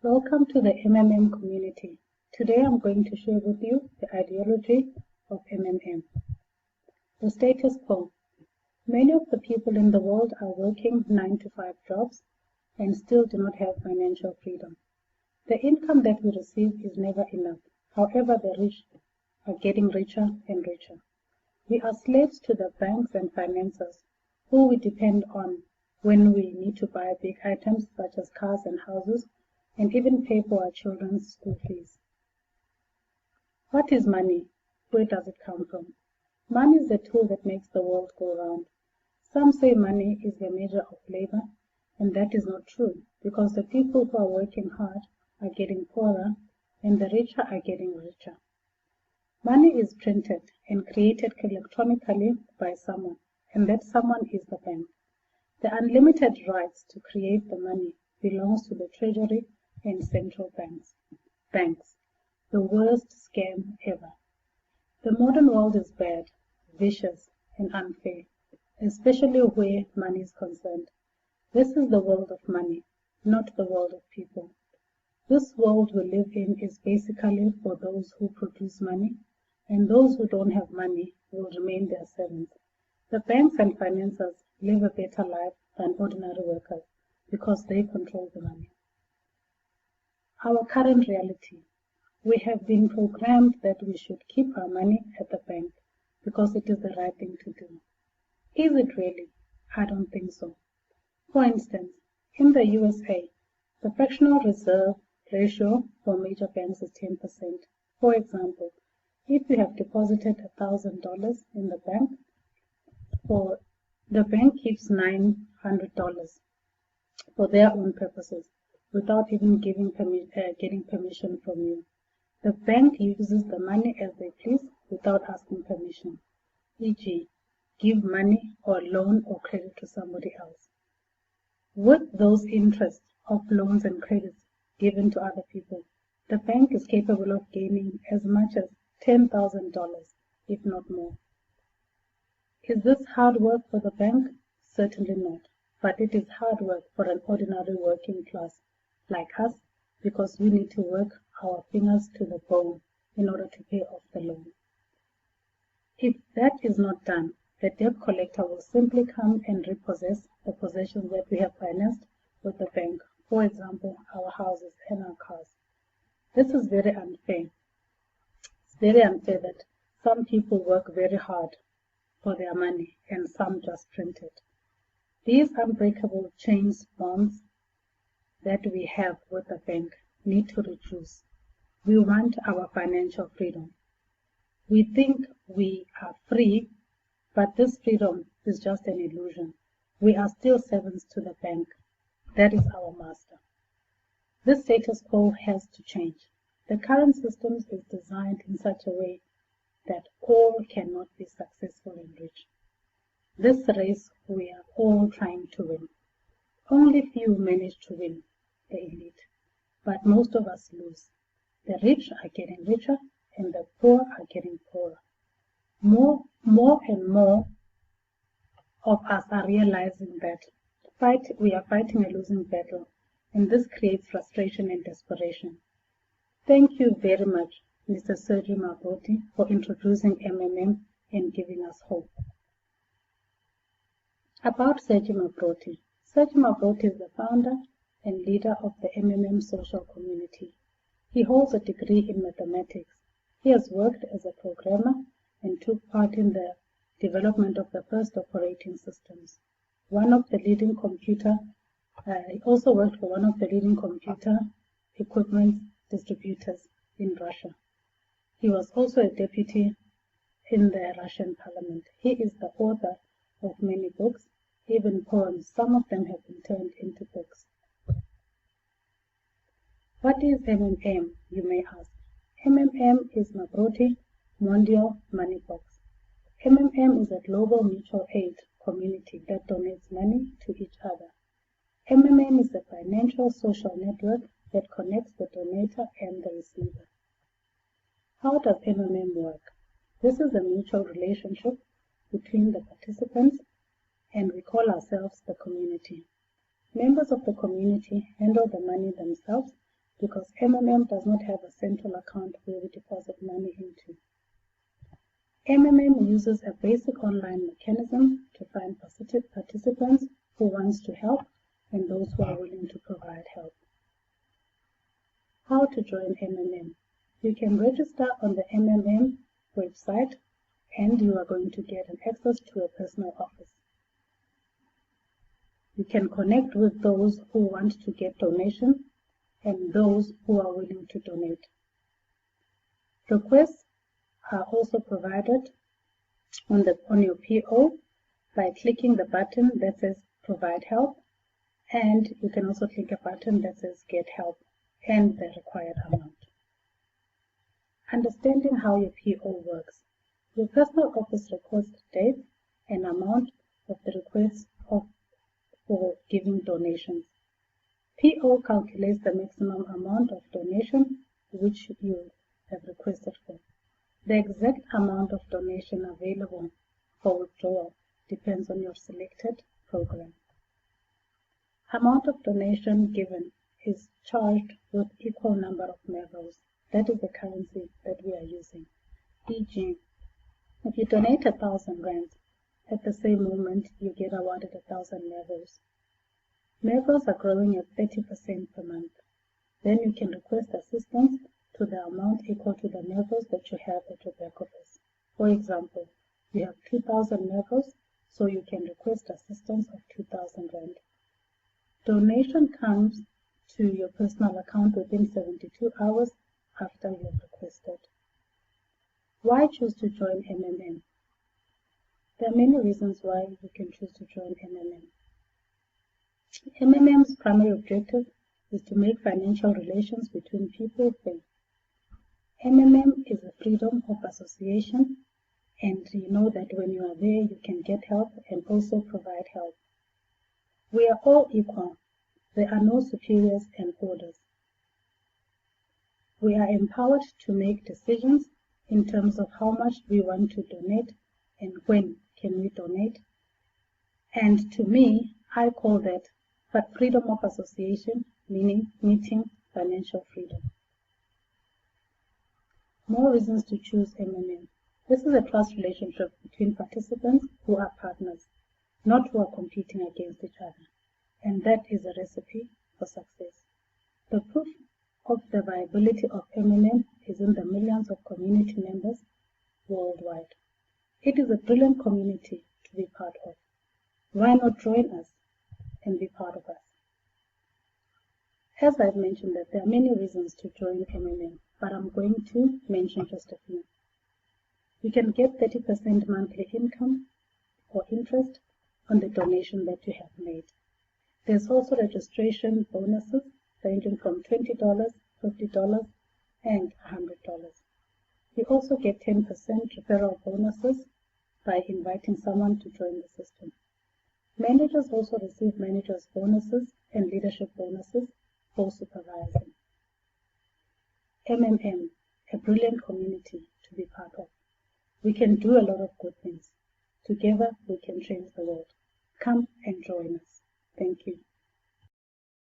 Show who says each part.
Speaker 1: Welcome to the MMM community. Today I'm going to share with you the ideology of MMM. The status quo. Many of the people in the world are working 9-to-5 jobs and still do not have financial freedom. The income that we receive is never enough. However, the rich are getting richer and richer. We are slaves to the banks and financiers who we depend on when we need to buy big items such as cars and houses, and even pay for our children's school fees. What is money? Where does it come from? Money is the tool that makes the world go round. Some say money is the measure of labor, and that is not true, because the people who are working hard are getting poorer, and the richer are getting richer. Money is printed and created electronically by someone, and that someone is the bank. The unlimited rights to create the money belongs to the Treasury and central banks. The worst scam ever. The modern world is bad, vicious, and unfair, especially where money is concerned. This is the world of money, not the world of people. This world we live in is basically for those who produce money, and those who don't have money will remain their servants. The banks and financiers live a better life than ordinary workers because they control the money. Our current reality. We have been programmed that we should keep our money at the bank because it is the right thing to do. Is it really? I don't think so. For instance, in the USA, the fractional reserve ratio for major banks is 10%. For example, if you have deposited $1,000 in the bank, the bank keeps $900 for their own purposes, without even getting permission from you. The bank uses the money as they please without asking permission, e.g., give money or loan or credit to somebody else. With those interests of loans and credits given to other people, the bank is capable of gaining as much as $10,000, if not more. Is this hard work for the bank? Certainly not, but it is hard work for an ordinary working class like us, because we need to work our fingers to the bone in order to pay off the loan. If that is not done, the debt collector will simply come and repossess the possessions that we have financed with the bank, for example, our houses and our cars. This is very unfair. It's very unfair that some people work very hard for their money and some just print it. These unbreakable chains bonds that we have with the bank need to reduce. We want our financial freedom. We think we are free, but this freedom is just an illusion. We are still servants to the bank. That is our master. This status quo has to change. The current system is designed in such a way that all cannot be successful and rich. This race we are all trying to win. Only few manage to win, the elite, but most of us lose. The rich are getting richer and the poor are getting poorer. More and more of us are realizing that we are fighting a losing battle, and this creates frustration and desperation. Thank you very much, Mr. Sergio Mabrotti, for introducing MMM and giving us hope. About Sergio Mabrotti. Sergio Mabrotti is the founder and leader of the MMM social community. He holds a degree in mathematics. He has worked as a programmer and took part in the development of the first operating systems. He also worked for one of the leading computer equipment distributors in Russia. He was also a deputy in the Russian parliament. He is the author of many books, even poems. Some of them have been turned into books. What is MMM, you may ask? MMM is Mabrotti Mondial Money Box. MMM is a global mutual aid community that donates money to each other. MMM is a financial social network that connects the donator and the receiver. How does MMM work? This is a mutual relationship between the participants, and we call ourselves the community. Members of the community handle the money themselves because MMM does not have a central account where we deposit money into. MMM uses a basic online mechanism to find participants who want to help and those who are willing to provide help. How to join MMM? You can register on the MMM website and you are going to get an access to a personal office. You can connect with those who want to get donation and those who are willing to donate. Requests are also provided on your PO by clicking the button that says Provide Help, and you can also click a button that says Get Help and the required amount. Understanding how your PO works. Your personal office records the date and amount of the request for giving donations. PO calculates the maximum amount of donation which you have requested for. The exact amount of donation available for withdrawal depends on your selected program. Amount of donation given is charged with equal number of Mervos. That is the currency that we are using. E.g., if you donate 1,000 rands, at the same moment you get awarded 1,000 Mervos. Mervos are growing at 30% per month. Then you can request assistance to the amount equal to the Mervos that you have at your back office. For example, you have 2,000 Mervos, so you can request assistance of 2,000 rand. Donation comes to your personal account within 72 hours after you have requested. Why choose to join MMM? There are many reasons why you can choose to join MMM. MMM's primary objective is to make financial relations between people fair. MMM is a freedom of association, and you know that when you are there you can get help and also provide help. We are all equal. There are no superiors and orders. We are empowered to make decisions in terms of how much we want to donate and when can we donate. And to me, I call that freedom of association, meaning meeting financial freedom. More reasons to choose MMM. This is a trust relationship between participants who are partners, not who are competing against each other. And that is a recipe for success. The proof of the viability of MMM is in the millions of community members worldwide. It is a brilliant community to be part of. Why not join us and be part of us? As I've mentioned that there are many reasons to join MMM, but I'm going to mention just a few. You can get 30% monthly income or interest on the donation that you have made. There's also registration bonuses ranging from $20, $50, and $100. You also get 10% referral bonuses by inviting someone to join the system. Managers also receive managers' bonuses and leadership bonuses for supervising. MMM, a brilliant community to be part of. We can do a lot of good things. Together we can change the world. Come and join us. Thank you.